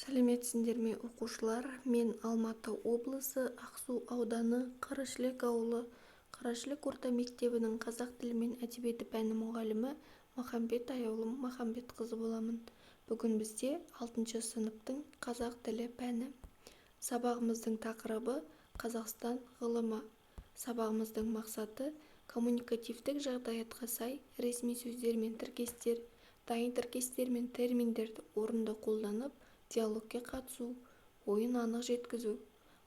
Сәлеметсіңдер ме оқушылар? Мен Алматы облысы Ақсу ауданы Қарашілік ауылы Қарашілік орта мектебінің қазақ тілі мен әдебиеті пәні мұғалімі Махамбет аяулым Махамбетқызы боламын. Бүгін бізде 6 сыныптың қазақ тілі пәні. Сабағымыздың тақырыбы Қазақстан ғылымы. Сабағымыздың мақсаты коммуникативтік жағдаятқа сай ресми сөздер мен тіркестер, дайын тіркестер мен терминдерді орынды қолданып, диалогке қатысу, ойын анық жеткізу,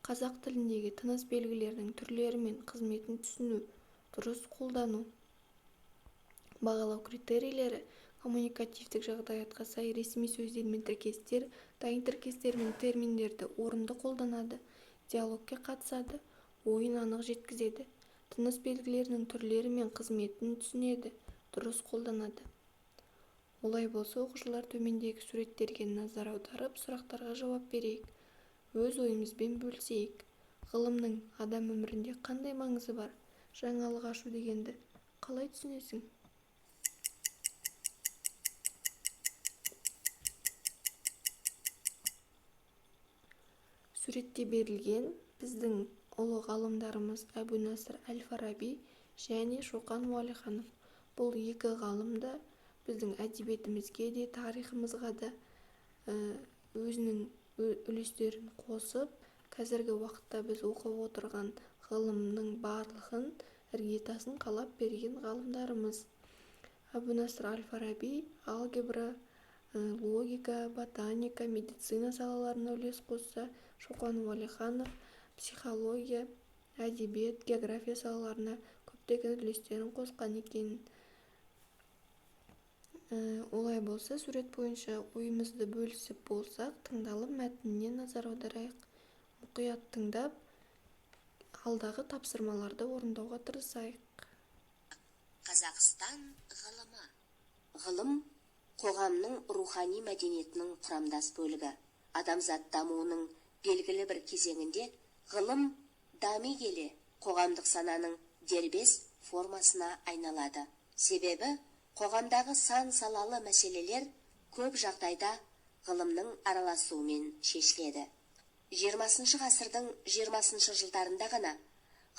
қазақ тіліндегі тыныс белгілерінің түрлері мен қызметін түсіну, дұрыс қолдану. Бағалау критерийлері: коммуникативтік жағдаятқа сай ресми сөздер мен тіркестер, дайын тіркестер мен терминдерді орынды қолданады, диалогке қатысады, ойын анық жеткізеді, тыныс белгілерінің түрлері мен қызметін түсінеді, дұрыс қолданады. Олай болса, оқушылар төмендегі суреттерге назар аударып, сұрақтарға жауап берейік. Өз ойымызбен бөлісейік. Ғылымның адам өмірінде қандай маңызы бар? Жаңалық ашу дегенді қалай түсінесің? Суретте берілген біздің ұлы ғалымдарымыз Әбу-Насыр әл-Фараби және Шоқан Уәлиханов. Бұл екі ғалым да біздің әдебиетімізге де, тарихымызға да өзінің үлестерін қосып, қазіргі уақытта біз оқып отырған ғылымның барлығын, іргетасын қалап берген ғалымдарымыз. Әбу-Насыр әл-Фараби алгебра, логика, ботаника, медицина салаларына үлес қосса, Шоқан Уәлиханов психология, әдебиет, география салаларына көптеген үлестерін қосқан екен. Олай болса, сурет бойынша ойымызды бөлісіп болсақ, тыңдалып мәтініне назар аударайық. Мұқият тыңдап, алдағы тапсырмаларды орындауға тырысайық. Қазақстан ғылымы. Ғылым қоғамның рухани мәдениетінің құрамдас бөлігі. Адамзат дамуының белгілі бір кезеңінде ғылым дами келе қоғамдық сананың дербес формасына айналады. Себебі қоғамдағы сан салалы мәселелер көп жағдайда ғылымның араласуымен шешіледі. 20 ғасырдың 20 жылдарында ғана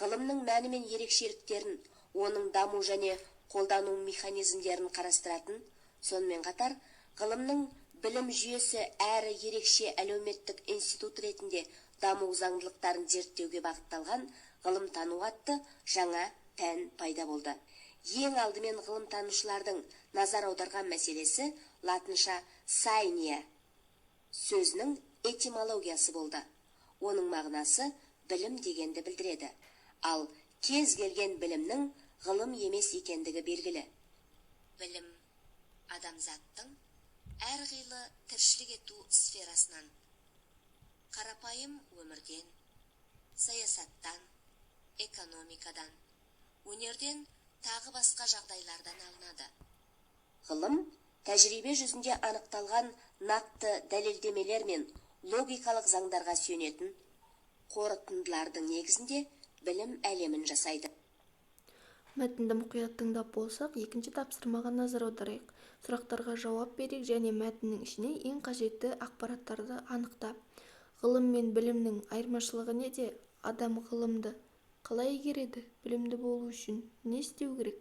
ғылымның мәні мен ерекшеліктерін, оның даму және қолдану механизмдерін қарастыратын, сонымен қатар ғылымның білім жүйесі әрі ерекше әлеуметтік институт ретінде даму заңдылықтарын зерттеуге бағытталған ғылымтану атты жаңа пән пайда болды. Ең алдымен ғылымтанушылардың назар аударған мәселесі латынша сайния сөзінің этимологиясы болды. Оның мағынасы білім дегенді білдіреді. Ал кез келген білімнің ғылым емес екендігі белгілі. Білім адамзаттың әрқилы тіршілік ету сферасынан, қарапайым өмірден, саясаттан, экономикадан, өнерден тағы басқа жағдайлардан алынады. Ғылым тәжірибе жүзінде анықталған нақты дәлелдемелер мен логикалық заңдарға сүйенетін қорытындылардың негізінде білім әлемін жасайды. Мәтінді мұқият тыңдап болсақ, екінші тапсырмаға назар аударайық. Сұрақтарға жауап берейік және мәтіннің ішіне ең қажетті ақпараттарды анықта. Ғылым мен білімнің айырмашылығы неде? Адам ғылымды қалай игереді? Білімді болу үшін не істеу керек?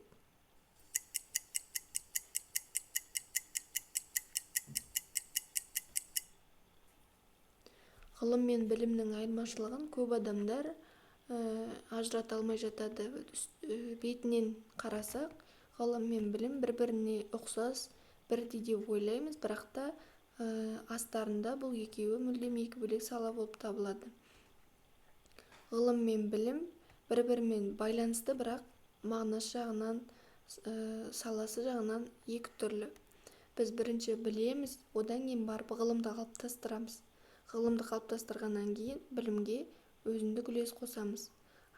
Ғылым мен білімнің айырмашылығын көп адамдар ажырата алмай жатады. Бетінен қарасақ, ғылым мен білім бір-біріне ұқсас, бірдей деп ойлаймыз, бірақ та астарында бұл екеуі мүлдем екі бөлек сала болып табылады. Ғылым мен білім бір-бірімен байланысты, бірақ мағынасы жағынан, саласы жағынан екі түрлі. Біз бірінші білеміз, одан кейін барып ғылымды қалыптастырамыз. Ғылымды қалыптастырғаннан кейін білімге өзіндік үлес қосамыз.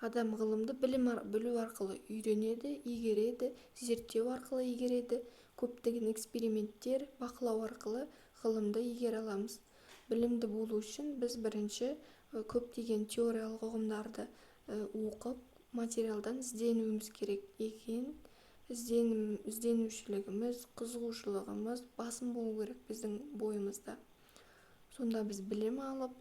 Адам ғылымды білу арқылы үйренеді, игереді, зерттеу арқылы игереді, көптеген эксперименттер, бақылау арқылы ғылымды игере аламыз. Білімді болу үшін біз бірінші көптеген теориялық ұғымдарды оқып, материалдан ізденуіміз керек екен. Ізденушілігіміз, қызығушылығымыз басым болу керек біздің бойымызда. Сонда біз білім алып,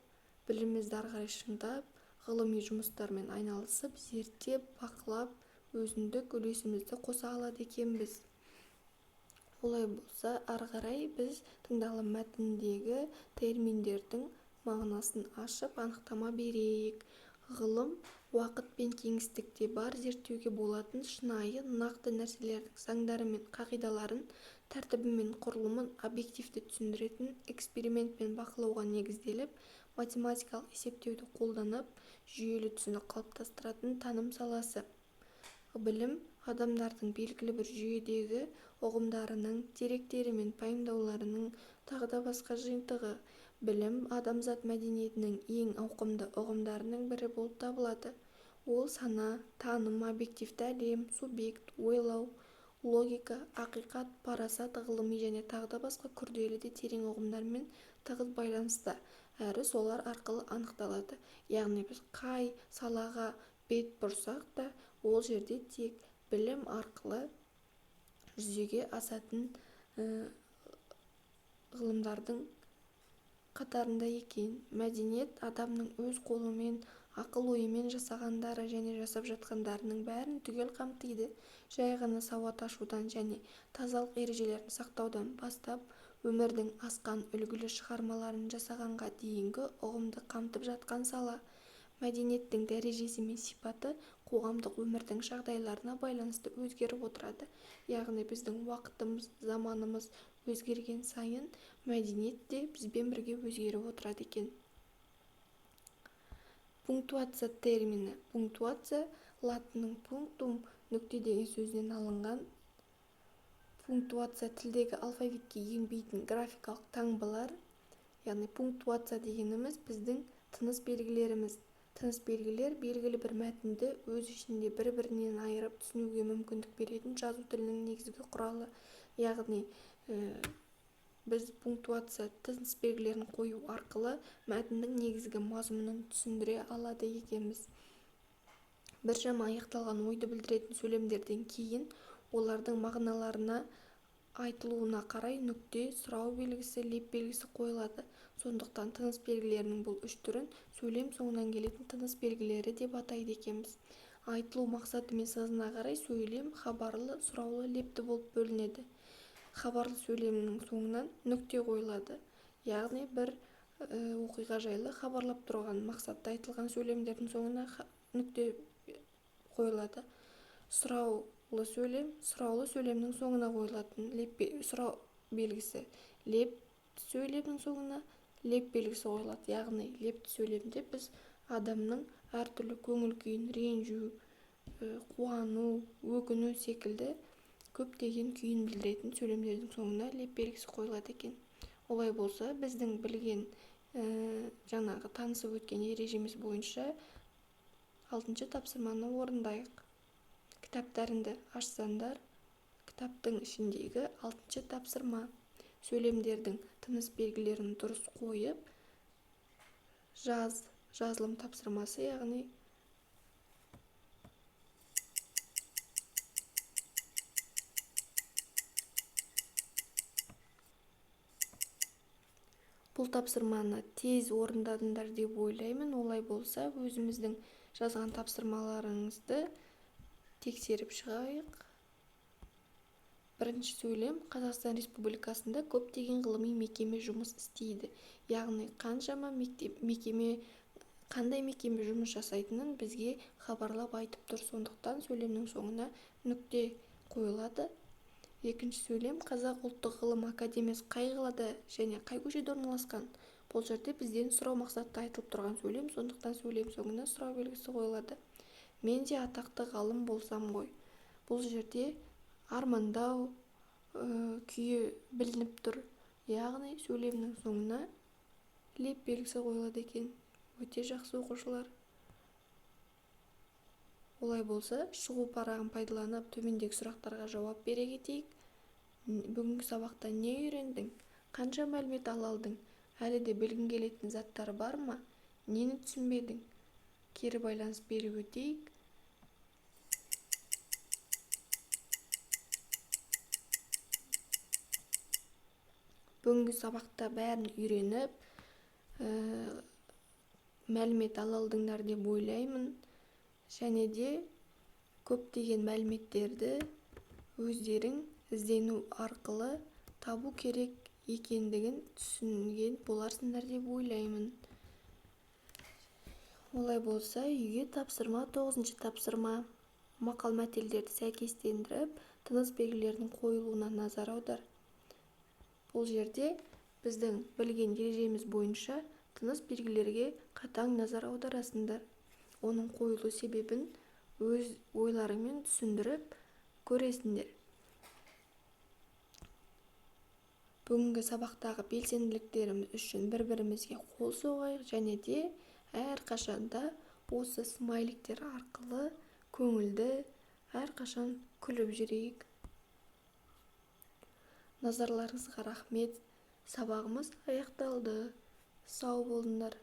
білімімізді ары қарай шыңдап, ғылыми жұмыстармен айналысып, зерттеп, бақылап, өзіндік үлесімізді қоса алады екенбіз. Олай болса, ары қарай біз тыңдалым мәтініндегі терминдердің мағынасын ашып, анықтама берейік. Ғылым уақыт пен кеңістікте бар зерттеуге болатын шынайы, нақты нәрселердің заңдары мен қағидаларын, тәртібі мен құрылымын объективті түсіндіретін, эксперимент пен бақылауға негізделіп, математикалық есептеуді қолданып, жүйелі түсінік қалыптастыратын таным саласы. Білім адамдардың белгілі бір жүйедегі ұғымдарының, деректері мен пайымдауларының тағы да басқа жиынтығы. Білім адамзат мәдениетінің ең ауқымды ұғымдарының бірі болып табылады. Ол сана, таным, объективті әлем, субъект, ойлау, логика, ақиқат, парасат, ғылыми және тағы да басқа күрделі де терең ұғымдармен тығыз байланысты, әрі солар арқылы анықталады. Яғни біз қай салаға бет бұрсақ та, ол жерде тек білім арқылы жүзеге асатын ғылымдардың қатарында екен. Мәдениет адамның өз қолымен, ақыл-ойымен жасағандары және жасап жатқандарының бәрін түгел қамтиды. Жай ғана сауат ашудан және тазалық ережелерін сақтаудан бастап, өмірдің асқан үлгілі шығармаларын жасағанға дейінгі ұғымды қамтып жатқан сала. Мәдениеттің дәрежесі мен сипаты қоғамдық өмірдің жағдайларына байланысты өзгеріп отырады. Яғни біздің уақытымыз, заманымыз өзгерген сайын мәдениет те бізбен бірге өзгеріп отырады екен. Пунктуация термині. Пунктуация латынның пунктум нүкте деген сөзінен алынған. Пунктуация тілдегі алфавитке енбейтін графикалық таңбалар. Яғни пунктуация дегеніміз біздің тыныс белгілеріміз. Тыныс белгілер белгілі бір мәтінді өз ішінде бір-бірінен айырып түсінуге мүмкіндік беретін жазу тілінің негізгі құралы. Яғни біз пунктуация тыныс белгілерін қою арқылы мәтіннің негізгі мазмұнын түсіндіре алады екенбіз. Біршама аяқталған ойды білдіретін сөйлемдерден кейін олардың мағыналарына айтылуына қарай нүкте, сұрау белгісі, леп белгісі қойылады. Сондықтан тыныс белгілерінің бұл үш түрін сөйлем соңынан келетін тыныс белгілері деп атайды екенбіз. Айтылу мақсаты мен сызына қарай сөйлем хабарлы, сұраулы, лепті болып бөлінеді. Хабарлы сөйлемнің соңынан нүкте қойылады. Яғни бір оқиға жайлы хабарлап тұрған мақсатта айтылған сөйлемдердің соңына нүкте қойылады. Сұраулы сөйлемнің соңына қойылатын сұрау белгісі. Леп сөйлемнің соңына леп белгісі қойылады. Яғни лепті сөйлемде біз адамның әртүрлі көңіл күйін, ренжу, қуану, өкіну секілді көптеген күйін білдіретін сөйлемдердің соңына леп белгісі қойылады екен. Олай болса, біздің білген жаңағы танысып өткен ережеміз бойынша 6-шы тапсырманы орындайық. Кітаптарыңды ашсаңдар, кітаптың ішіндегі 6-шы тапсырма. Сөйлемдердің тыныс белгілерін дұрыс қойып, жазылым тапсырмасы, яғни бұл тапсырманы тез орындадыңдар деп ойлаймын. Олай болса, өзіміздің жазған тапсырмаларыңызды тексеріп шығайық. Бірінші сөйлем: Қазақстан Республикасында көптеген ғылыми мекеме жұмыс істейді. Яғни қандай мекеме жұмыс жасайтынын бізге хабарлап айтып тұр. Сондықтан сөйлемнің соңына нүкте қойылады. Екінші сөйлем: Қазақ ұлттық ғылым академиясы қай қалада және қай көшеде орналасқан? Бұл жерде бізден сұрау мақсатта айтылып тұрған сөйлем, сондықтан сөйлем соңына сұрау белгісі қойылады. Мен де атақты ғалым болсам ғой. Бұл жерде армандау күйі білініп тұр. Яғни сөйлемнің соңына леп белгісі қойылады екен. Өте жақсы оқушылар. Олай болса, шығу парағын пайдаланып төмендегі сұрақтарға жауап бере кетейік. Бүгінгі сабақта не үйрендің? Қанша мәлімет ала алдың? Әлі де білгің келетін заттар бар ма? Нені түсінбедің? Кері байланыс беріп өтейік. Бүгінгі сабақта бәрін үйреніп, мәлімет ала алдыңдар деп ойлаймын. Және де көптеген мәліметтерді өздерің іздену арқылы табу керек екендігін түсінген боларсыңдар деп ойлаймын. Олай болса, үйге тапсырма 9-шы тапсырма. Мақал-мәтелдерді сәйкестендіріп, тыныс белгілерінің қойылуына назар аудар. Бұл жерде біздің білген ережеміз бойынша тыныс белгілерге қатаң назар аударасыңдар. Оның қойылу себебін өз ойларыңмен түсіндіріп көресіңдер. Бүгінгі сабақтағы белсенділіктеріміз үшін бір-бірімізге қол соғайық және де әрқашанда осы смайликтер арқылы көңілді әрқашан күліп жүрейік. Назарларыңызға рахмет. Сабағымыз аяқталды. Сау болыңдар.